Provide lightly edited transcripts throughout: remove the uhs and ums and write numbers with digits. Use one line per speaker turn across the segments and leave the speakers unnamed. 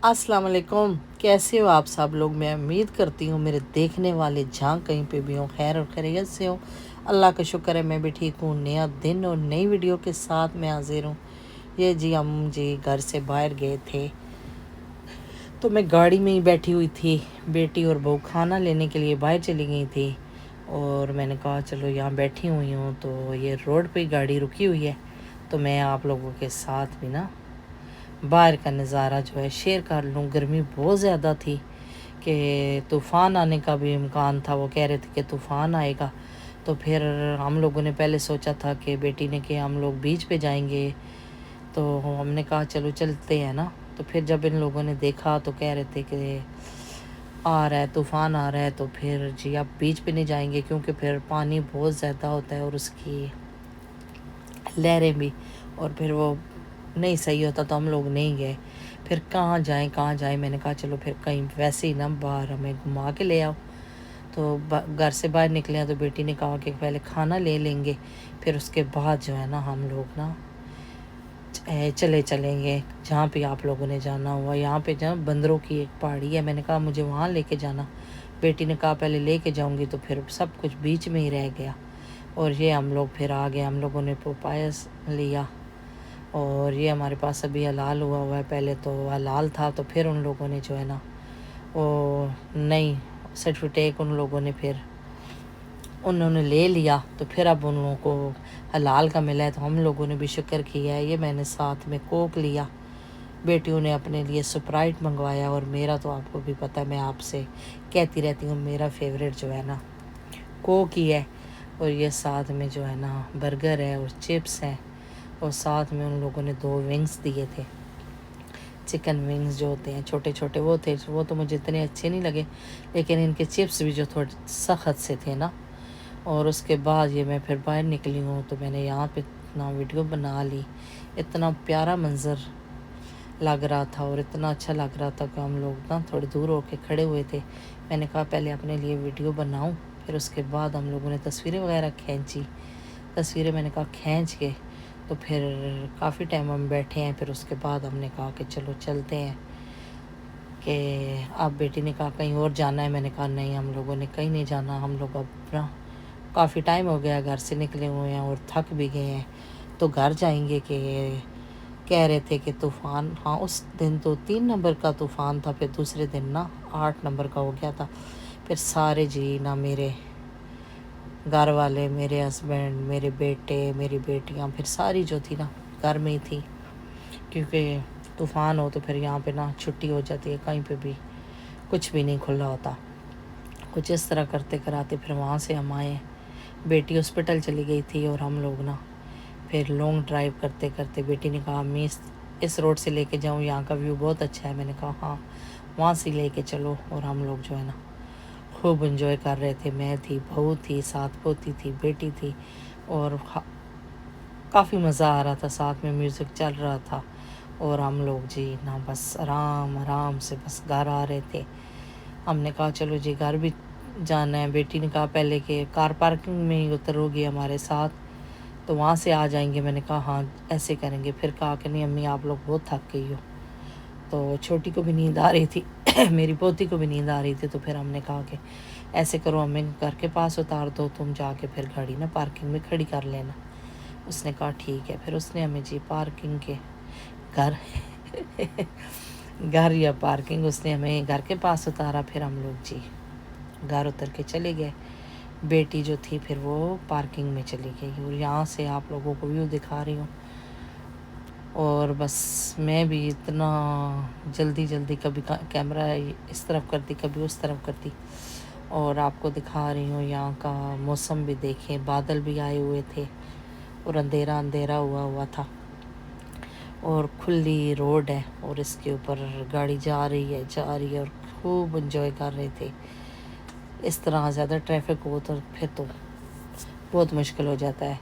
अस्सलाम वालेकुम। कैसे हो आप सब लोग? मैं उम्मीद करती हूँ मेरे देखने वाले जहाँ कहीं पे भी हों खैर और खैरियत से हो। अल्लाह का शुक्र है मैं भी ठीक हूँ। नया दिन और नई वीडियो के साथ मैं हाजिर हूँ। ये जी हम जी घर से बाहर गए थे, तो मैं गाड़ी में ही बैठी हुई थी। बेटी और बहू खाना लेने के लिए बाहर चली गई थी और मैंने कहा चलो यहाँ बैठी हुई हूँ, तो ये रोड पे गाड़ी रुकी हुई है, तो मैं आप लोगों के साथ भी ना बाहर का नज़ारा जो है शेयर कर लूँ। गर्मी बहुत ज़्यादा थी कि तूफ़ान आने का भी इम्कान था। वो कह रहे थे कि तूफ़ान आएगा, तो फिर हम लोगों ने पहले सोचा था कि बेटी ने कि हम लोग बीच पे जाएंगे, तो हमने कहा चलो चलते हैं ना। तो फिर जब इन लोगों ने देखा तो कह रहे थे कि आ रहा है तूफ़ान आ रहा है, तो फिर जी आप बीच पे नहीं जाएंगे क्योंकि फिर पानी बहुत ज़्यादा होता है और उसकी लहरें भी, और फिर वो नहीं सही होता, तो हम लोग नहीं गए। फिर कहाँ जाएं, मैंने कहा चलो फिर कहीं वैसे ही ना बाहर हमें घुमा के ले आओ। तो घर से बाहर निकले हैं, तो बेटी ने कहा कि पहले खाना ले लेंगे, फिर उसके बाद जो है ना हम लोग ना चले चलेंगे जहाँ पे आप लोगों ने जाना हुआ। यहाँ पे जहाँ बंदरों की एक पहाड़ी है, मैंने कहा मुझे वहाँ लेके जाना। बेटी ने कहा पहले लेके जाऊँगी, तो फिर सब कुछ बीच में ही रह गया। और ये हम लोग फिर आ गए, हम लोगों ने पपाया लिया और ये हमारे पास अभी हलाल हुआ है। पहले तो हलाल था, तो फिर उन लोगों ने जो है ना वो नई सर्टिफिकेट उन लोगों ने फिर उन्होंने ले लिया, तो फिर अब उन लोगों को हलाल का मिला है, तो हम लोगों ने भी शुक्र किया है। ये मैंने साथ में कोक लिया, बेटियों ने अपने लिए स्प्राइट मंगवाया, और मेरा तो आपको भी पता है, मैं आपसे कहती रहती हूँ मेरा फेवरेट जो है ना कोक ही है। और ये साथ में जो है ना बर्गर है और चिप्स हैं, और साथ में उन लोगों ने 2 विंग्स दिए थे, चिकन विंग्स जो होते हैं छोटे छोटे वो थे। वो तो मुझे इतने अच्छे नहीं लगे, लेकिन इनके चिप्स भी जो थोड़े सख्त से थे ना। और उसके बाद ये मैं फिर बाहर निकली हूँ, तो मैंने यहाँ पे इतना वीडियो बना ली। इतना प्यारा मंज़र लग रहा था और इतना अच्छा लग रहा था कि हम लोग ना थोड़ी दूर होके खड़े हुए थे। मैंने कहा पहले अपने लिए वीडियो बनाऊँ, फिर उसके बाद हम लोगों ने तस्वीरें वगैरह खींची। तस्वीरें मैंने कहा खींच के, तो फिर काफ़ी टाइम हम बैठे हैं। फिर उसके बाद हमने कहा कि चलो चलते हैं, कि अब बेटी ने कहा कहीं और जाना है। मैंने कहा नहीं, हम लोगों ने कहीं नहीं जाना, हम लोग अब ना काफ़ी टाइम हो गया घर से निकले हुए हैं और थक भी गए हैं, तो घर जाएंगे। कि कह रहे थे कि तूफ़ान, हाँ उस दिन तो 3 नंबर का तूफ़ान था, फिर दूसरे दिन ना 8 नंबर का हो गया था। फिर सारे जी ना मेरे घर वाले, मेरे हस्बैंड, मेरे बेटे, मेरी बेटियां, फिर सारी जो थी ना घर में ही थी, क्योंकि तूफ़ान हो तो फिर यहाँ पे ना छुट्टी हो जाती है, कहीं पे भी कुछ भी नहीं खुला होता। कुछ इस तरह करते कराते फिर वहाँ से हम आए। बेटी हॉस्पिटल चली गई थी और हम लोग ना फिर लॉन्ग ड्राइव करते करते, बेटी ने कहा मैं इस रोड से लेके जाऊँ, यहाँ का व्यू बहुत अच्छा है। मैंने कहा हाँ वहाँ से लेके चलो। और हम लोग जो है ना खूब इंजॉय कर रहे थे। मैं थी, बहू थी, साथ पोती थी, बेटी थी, और काफ़ी मज़ा आ रहा था। साथ में म्यूज़िक चल रहा था और हम लोग जी ना बस आराम आराम से बस घर आ रहे थे। हमने कहा चलो जी घर भी जाना है। बेटी ने कहा पहले कि कार पार्किंग में ही उतरोगी हमारे साथ, तो वहाँ से आ जाएंगे। मैंने कहा हाँ ऐसे करेंगे। फिर कहा कि नहीं अम्मी आप लोग बहुत थक गई हो, तो छोटी को भी नींद आ रही थी मेरी पोती को भी नींद आ रही थी। तो फिर हमने कहा कि ऐसे करो, हमें घर के पास उतार दो, तुम जाके फिर गाड़ी ना पार्किंग में खड़ी कर लेना। उसने कहा ठीक है। फिर उसने हमें जी पार्किंग के घर घर या पार्किंग, उसने हमें घर के पास उतारा। फिर हम लोग जी घर उतर के चले गए। बेटी जो थी फिर वो पार्किंग में चली गई, और यहाँ से आप लोगों को व्यू दिखा रही हूँ। और बस मैं भी इतना जल्दी जल्दी कभी कैमरा इस तरफ करती, कभी उस तरफ करती, और आपको दिखा रही हूँ। यहाँ का मौसम भी देखें, बादल भी आए हुए थे और अंधेरा अंधेरा हुआ हुआ था, और खुली रोड है और इसके ऊपर गाड़ी जा रही है और खूब इंजॉय कर रहे थे। इस तरह ज़्यादा ट्रैफिक हो तो फिर तो बहुत मुश्किल हो जाता है।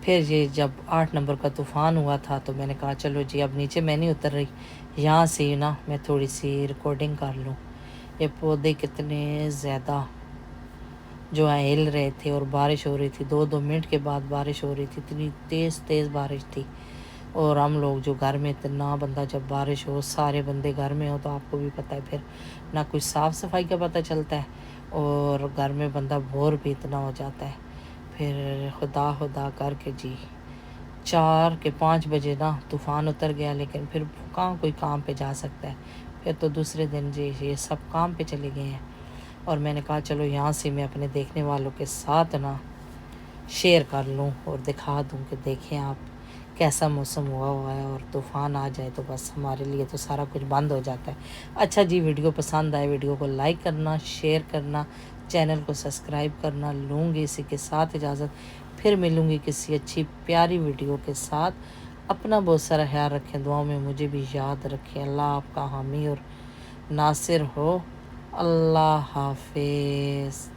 फिर ये जब 8 नंबर का तूफ़ान हुआ था, तो मैंने कहा चलो जी अब नीचे मैं नहीं उतर रही, यहाँ से ना मैं थोड़ी सी रिकॉर्डिंग कर लूँ। ये पौधे कितने ज़्यादा जो है हिल रहे थे, और बारिश हो रही थी। 2-2 मिनट के बाद बारिश हो रही थी, इतनी तेज़ तेज़ बारिश थी। اور ہم لوگ جو گھر میں اتنا بندہ، جب بارش ہو سارے بندے گھر میں ہو تو آپ کو بھی پتہ ہے پھر نہ کچھ صاف صفائی کا پتہ چلتا ہے، اور گھر میں بندہ بور بھی اتنا ہو جاتا ہے۔ پھر خدا خدا کر کے جی 4 کے 5 بجے نا طوفان اتر گیا، لیکن پھر کہاں کوئی کام پہ جا سکتا ہے، پھر تو دوسرے دن جی یہ سب کام پہ چلے گئے ہیں۔ اور میں نے کہا چلو یہاں سے میں اپنے دیکھنے والوں کے ساتھ نا شیئر کر لوں اور دکھا دوں کہ دیکھیں آپ کیسا موسم ہوا ہے، اور طوفان آ جائے تو بس ہمارے لیے تو سارا کچھ بند ہو جاتا ہے۔ اچھا جی، ویڈیو پسند آئے ویڈیو کو لائک کرنا، شیئر کرنا، چینل کو سبسکرائب کرنا۔ لوں گی اسی کے ساتھ اجازت، پھر ملوں گی کسی اچھی پیاری ویڈیو کے ساتھ۔ اپنا بہت سارا خیال رکھیں، دعاؤں میں مجھے بھی یاد رکھیں۔ اللہ آپ کا حامی اور ناصر ہو۔ اللہ حافظ۔